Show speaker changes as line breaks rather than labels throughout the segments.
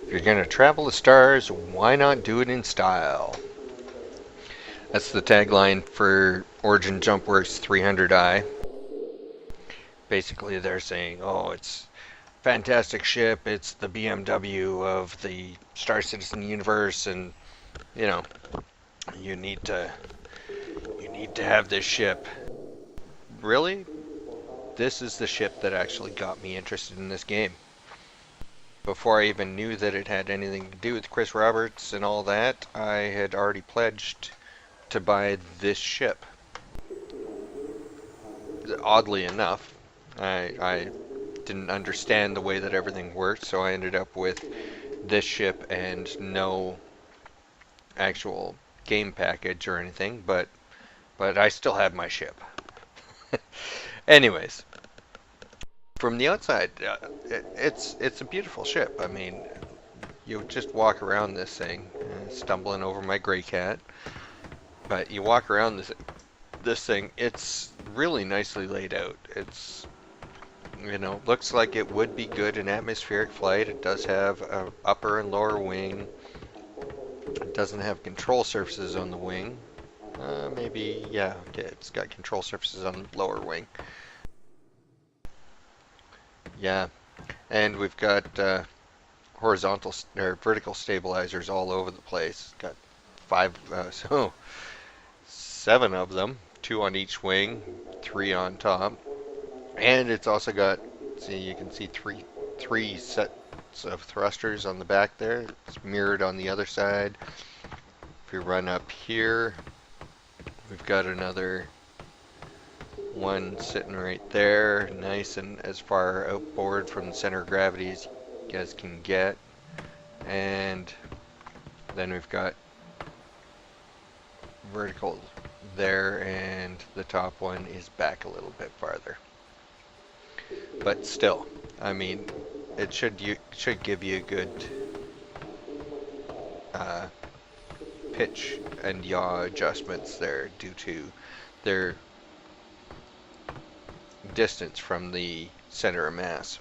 If you're going to travel the stars, why not do it in style? That's the tagline for Origin Jumpworks 300i. Basically, they're saying, oh, it's fantastic ship. It's the BMW of the Star Citizen universe, and you know, you need to have this ship. Really? This is the ship that actually got me interested in this game. Before I even knew that it had anything to do with Chris Roberts and all that, I had already pledged to buy this ship. Oddly enough, I didn't understand the way that everything worked, so I ended up with this ship and no actual game package or anything, but I still have my ship. Anyways, from the outside, it's a beautiful ship. I mean, you just walk around this thing, stumbling over my gray cat, but you walk around this thing. It's really nicely laid out. It's looks like it would be good in atmospheric flight. It does have a upper and lower wing. It doesn't have control surfaces on the wing. Maybe, yeah, okay, it's got control surfaces on the lower wing. Yeah, and we've got horizontal or vertical stabilizers all over the place. Got seven of them, two on each wing, three on top, and it's also got. See, you can see three sets of thrusters on the back there. It's mirrored on the other side. If we run up here, we've got another one sitting right there, nice and as far outboard from the center of gravity as you guys can get. And then we've got vertical there, and the top one is back a little bit farther. But still, I mean, it should give you a good pitch and yaw adjustments there due to their distance from the center of mass.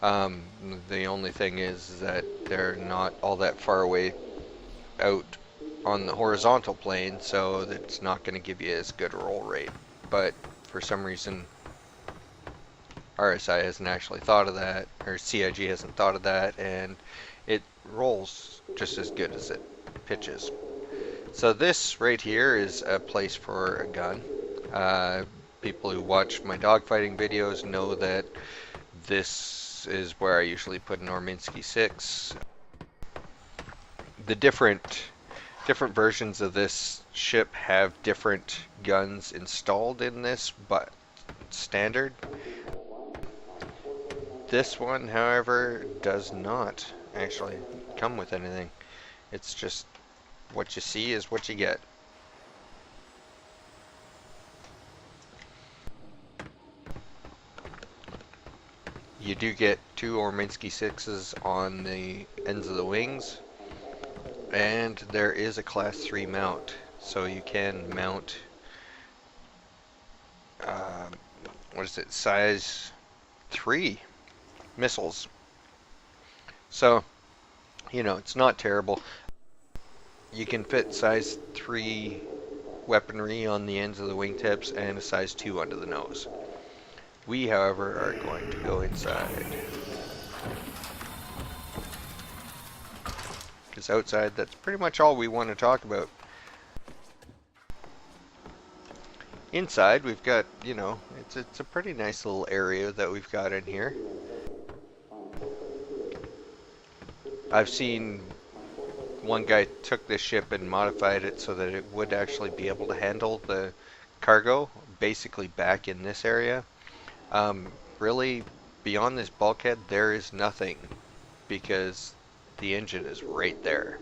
The only thing is that they're not all that far away out on the horizontal plane, so it's not going to give you as good a roll rate. But for some reason, RSI hasn't actually thought of that, or CIG hasn't thought of that, and it rolls just as good as it pitches. So this right here is a place for a gun. People who watch my dogfighting videos know that this is where I usually put an Orminsky 6. The different versions of this ship have different guns installed in this, but standard. This one, however, does not actually come with anything. It's just what you see is what you get. You do get two Orminsky 6s on the ends of the wings, and there is a class 3 mount, so you can mount what is it, size 3 missiles. So, it's not terrible. You can fit size 3 weaponry on the ends of the wingtips and a size 2 under the nose. We, however, are going to go inside. Because outside, that's pretty much all we want to talk about. Inside, we've got, it's a pretty nice little area that we've got in here. I've seen one guy took this ship and modified it so that it would actually be able to handle the cargo, basically back in this area. Really, beyond this bulkhead, there is nothing because the engine is right there.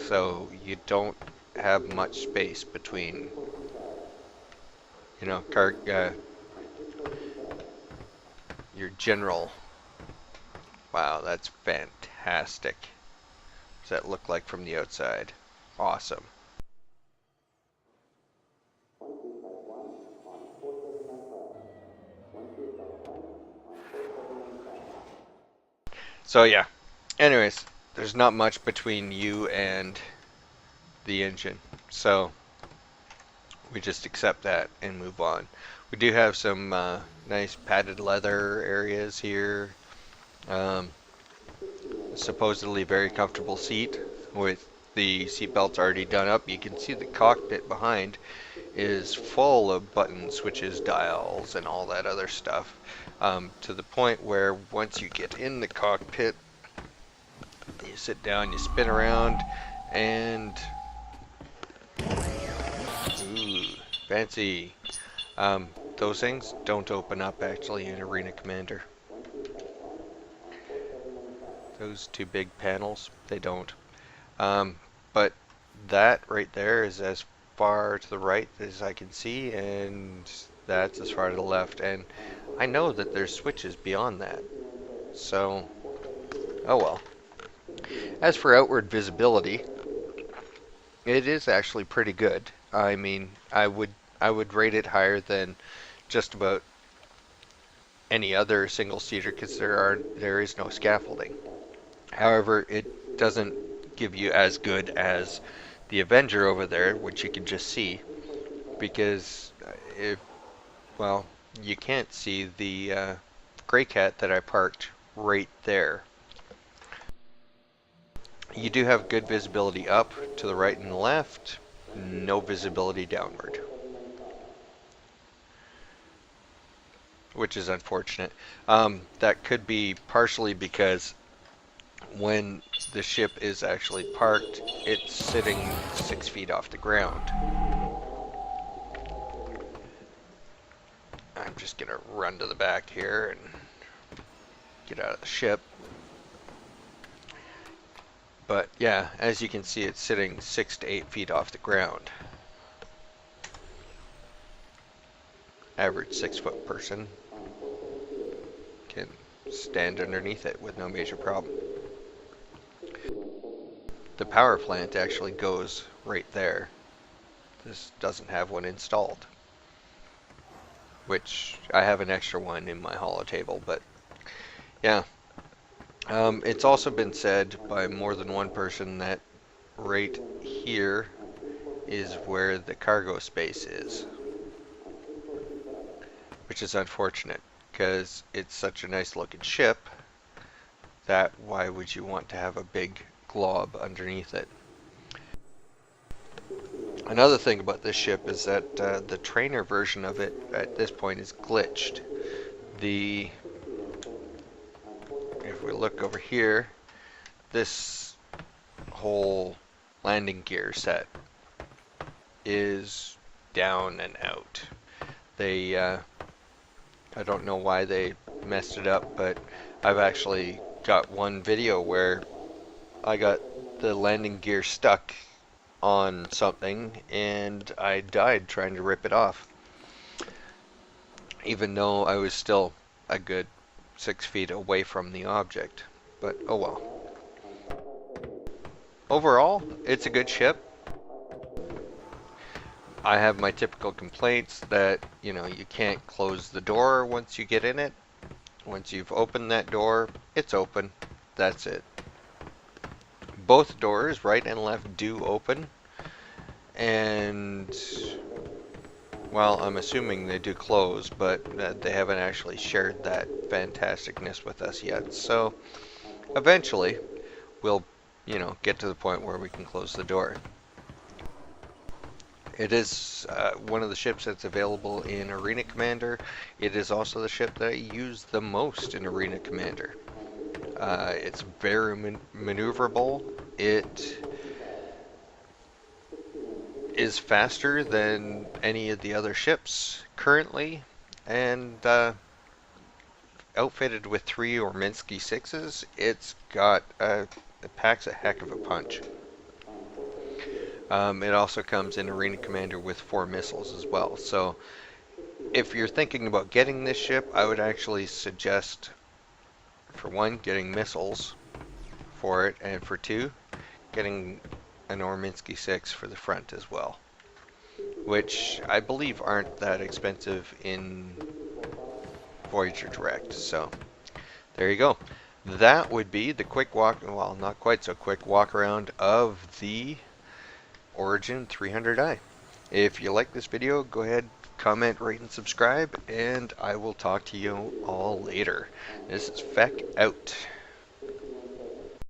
So you don't have much space between, your general. Wow, that's fantastic. What does that look like from the outside? Awesome. So yeah, anyways, there's not much between you and the engine, so we just accept that and move on. We do have some nice padded leather areas here. Um, Supposedly very comfortable seat with the seat belts already done up. You can see the cockpit behind is full of buttons, switches, dials, and all that other stuff. To the point where once you get in the cockpit, you sit down, you spin around, and ooh, fancy. Those things don't open up actually in Arena Commander. Those two big panels, they don't. But that right there is as far to the right as I can see, and that's as far to the left. And I know that there's switches beyond that. So, oh well. As for outward visibility, it is actually pretty good. I mean, I would rate it higher than just about any other single seater because there is no scaffolding. However, it doesn't give you as good as the Avenger over there, which you can just see, because well, you can't see the Grey Cat that I parked right there. You do have good visibility up to the right and the left, no visibility downward, which is unfortunate. That could be partially because when the ship is actually parked, it's sitting 6 feet off the ground. I'm just gonna run to the back here and get out of the ship. But yeah, as you can see, it's sitting 6 to 8 feet off the ground. Average 6-foot person can stand underneath it with no major problem. The power plant actually goes right there. This doesn't have one installed, which I have an extra one in my holotable, but yeah. It's also been said by more than one person that right here is where the cargo space is, which is unfortunate because it's such a nice looking ship that why would you want to have a big glob underneath it? Another thing about this ship is that the trainer version of it at this point is glitched. If we look over here, this whole landing gear set is down and out. I don't know why they messed it up, but I've actually got one video where I got the landing gear stuck on something and I died trying to rip it off, even though I was still a good 6 feet away from the object. But oh well. Overall, it's a good ship. I have my typical complaints that, you know, you can't close the door once you get in it. Once you've opened that door, it's open. That's it. Both doors, right and left, do open. And, well, I'm assuming they do close, but they haven't actually shared that fantasticness with us yet. So, eventually, we'll, you know, get to the point where we can close the door. It is one of the ships that's available in Arena Commander. It is also the ship that I use the most in Arena Commander. It's very maneuverable. It is faster than any of the other ships currently, and outfitted with 3 Orminsky 6s, it packs a heck of a punch. It also comes in Arena Commander with 4 missiles as well. So if you're thinking about getting this ship, I would actually suggest, for 1, getting missiles for it, and for 2, getting an Orminsky 6 for the front as well, which I believe aren't that expensive in Voyager Direct. So there you go. that would be the quick walk, well, not quite so quick walk around of the Origin 300i. If you like this video, go ahead, comment, rate, and subscribe, and I will talk to you all later. This is Feck out.